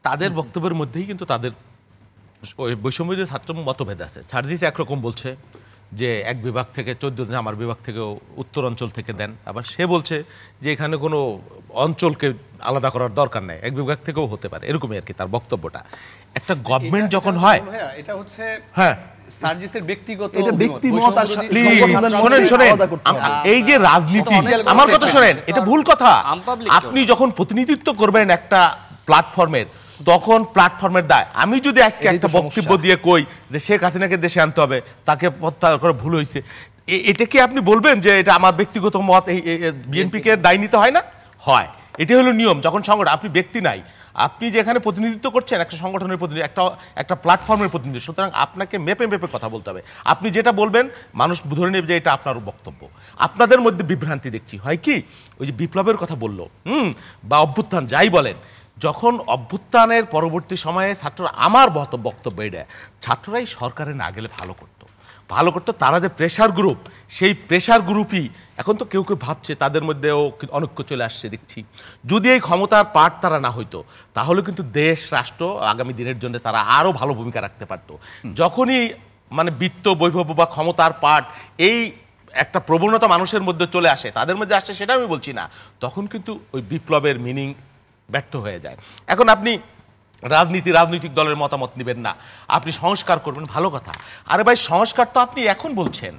তাদের বক্তব্যের মধ্যেই কিন্তু তাদের ওই বৈষম্যবিরোধী ছাত্র মতভেদ আছে। সার্জিস একরকম বলছে যে এক বিভাগ থেকে 14 দিন, আমার বিভাগ থেকেও উত্তর অঞ্চল থেকে দেন। আবার সে বলছে যে এখানে কোনো অঞ্চলকে আলাদা করার দরকার নেই, এক বিভাগ থেকেও হতে পারে, এরকমই আর কি তার বক্তব্যটা। একটা গভর্নমেন্ট যখন হয়, এটা হচ্ছে হ্যাঁ সার্জিসের ব্যক্তিগত এটা ব্যক্তিমত আর শোনেন এই যে রাজনীতি, আমার কথা শোনেন, এটা ভুল কথা। আপনি যখন প্রতিনিধিত্ব করবেন একটা প্ল্যাটফর্মের, তখন প্ল্যাটফর্মের দায়। আমি যদি আজকে একটা বক্তব্য দিয়ে কই যে শেখ হাসিনাকে দেশে আনতে হবে, তাকে প্রত্যাহার করে ভুল হয়েছে, এটা কি আপনি বলবেন যে এটা আমার ব্যক্তিগত মত, এই বিএনপিকে দায় নিতে হয় না? হয়, এটা হলো নিয়ম। যখন সংগঠন, আপনি ব্যক্তি নাই, আপনি যেখানে প্রতিনিধিত্ব করছেন একটা সংগঠনের প্রতিনিধি, একটা প্ল্যাটফর্মের প্রতিনিধি, সুতরাং আপনাকে মেপে মেপে কথা বলতে হবে। আপনি যেটা বলবেন মানুষ ধরে নেবে যে এটা আপনার বক্তব্য। আপনাদের মধ্যে বিভ্রান্তি দেখছি, হয় কি ওই যে বিপ্লবের কথা বললো বা অভ্যুত্থান যাই বলেন, যখন অভ্যুত্থানের পরবর্তী সময়ে ছাত্ররা, আমার বক্তব্য এটা, ছাত্ররাই সরকারে না গেলে ভালো করতো। তারা যে প্রেশার গ্রুপ, সেই প্রেশার গ্রুপই এখন তো কেউ কেউ ভাবছে তাদের মধ্যেও অনৈক্য চলে আসছে দেখছি। যদি এই ক্ষমতার পার্ট তারা না হইতো, তাহলে কিন্তু দেশ রাষ্ট্র আগামী দিনের জন্য তারা আরো ভালো ভূমিকা রাখতে পারতো। যখনই মানে বিত্ত বৈভব বা ক্ষমতার পার্ট এই একটা প্রবণতা মানুষের মধ্যে চলে আসে, তাদের মধ্যে আসছে, সেটা আমি বলছি না, তখন কিন্তু ওই বিপ্লবের মিনিং ব্যর্থ হয়ে যায়। এখন আপনি রাজনৈতিক দলের মতামত নেবেন না, আপনি সংস্কার করবেন, ভালো কথা। আরে ভাই, সংস্কার তো আপনি এখন বলছেন।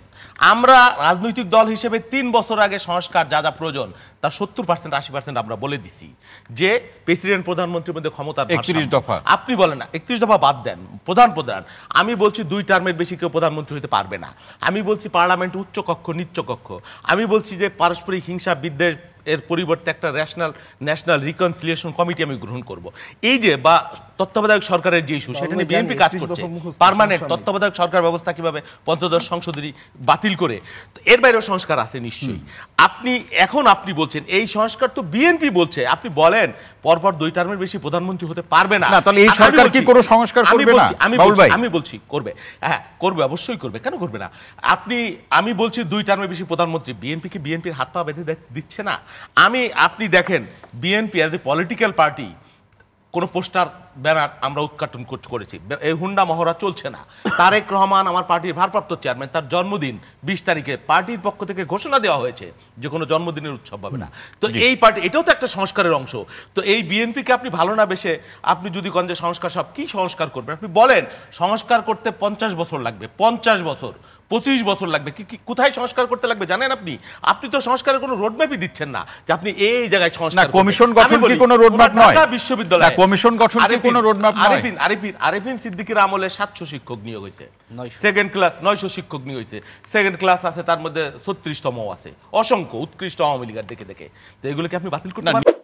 আমরা রাজনৈতিক দল হিসেবে 3 বছর আগে সংস্কার যা যা প্রয়োজন তার 70% 80% আমরা বলে দিছি, যে প্রেসিডেন্ট প্রধানমন্ত্রীর মধ্যে ক্ষমতার 31 দফা। আপনি বলেন না 31 দফা বাদ দেন, প্রধান আমি বলছি 2 টার্মের বেশি কেউ প্রধানমন্ত্রী হতে পারবে না। আমি বলছি পার্লামেন্ট উচ্চ কক্ষ নিচ্চ কক্ষ। আমি বলছি যে পারস্পরিক হিংসা বিদ্বেষ এর পরিবর্তে একটা ন্যাশনাল রিকনসিলিয়েশন কমিটি আমি গ্রহণ করব। এই যে বা তত্ত্বাবধায়ক সরকারের যে ইস্যু, সেটা নিয়ে বিএনপি কাজ করছে। পার্মানেন্ট তত্ত্বাবধায়ক সরকার ব্যবস্থা কিভাবে পঞ্চদশ সংশোধনী বাতিল করে, এর বাইরেও সংস্কার আছে নিশ্চয়ই। আপনি বলছেন এই সংস্কার তো বিএনপি বলছে, আপনি বলেন পরপর 2 টার্মের বেশি প্রধানমন্ত্রী হতে পারবে না। তাহলে এই সরকার কি কোনো সংস্কার করবে না? আমি বলছি করবে, হ্যাঁ করবে, অবশ্যই করবে, কেন করবে না? আমি বলছি 2 টার্মের বেশি প্রধানমন্ত্রী, বিএনপির হাত পা বেঁধে দিচ্ছে না। আপনি দেখেন BNP as a political party কোনো পোস্টার ব্যানার আমরা উৎঘাটন করেছি, এই হুন্ডা মহড়া চলছে না। তারেক রহমান আমার পার্টির ভারপ্রাপ্ত চেয়ারম্যান, তার জন্মদিন 20 তারিখে পার্টির পক্ষ থেকে ঘোষণা দেওয়া হয়েছে যে কোনো জন্মদিনের উৎসব হবে না। তো এই পার্টি, এটাও তো একটা সংস্কারের অংশ। তো এই বিএনপিকে আপনি ভালো না বেশে আপনি যদি কোন যে সংস্কার, সব কি সংস্কার করবেন? আপনি বলেন সংস্কার করতে 50 বছর লাগবে, 50 বছর, 25 বছর লাগবে। কোথায় সংস্কার করতে লাগবে জানেন? আপনি তো সংস্কারের কোনো রোডম্যাপই দিচ্ছেন না যে আপনি এই জায়গায় সংস্কার। কমিশন গঠন কি কোনো রোডম্যাপ নয়? বিশ্ববিদ্যালয় কমিশন গঠন কি কোনো রোডম্যাপ নয়? আরিফিন সিদ্দিকীর আমলে 700 শিক্ষক নিয়োগ হয়েছে, সেকেন্ড ক্লাস 900 শিক্ষক নিয়োগ হয়েছে, সেকেন্ড ক্লাস আছে তার মধ্যে 36তম আছে, অসংখ্য উৎকৃষ্ট আওয়ামী লীগের দেখে। তো এগুলোকে আপনি বাতিল করতে পারবেন?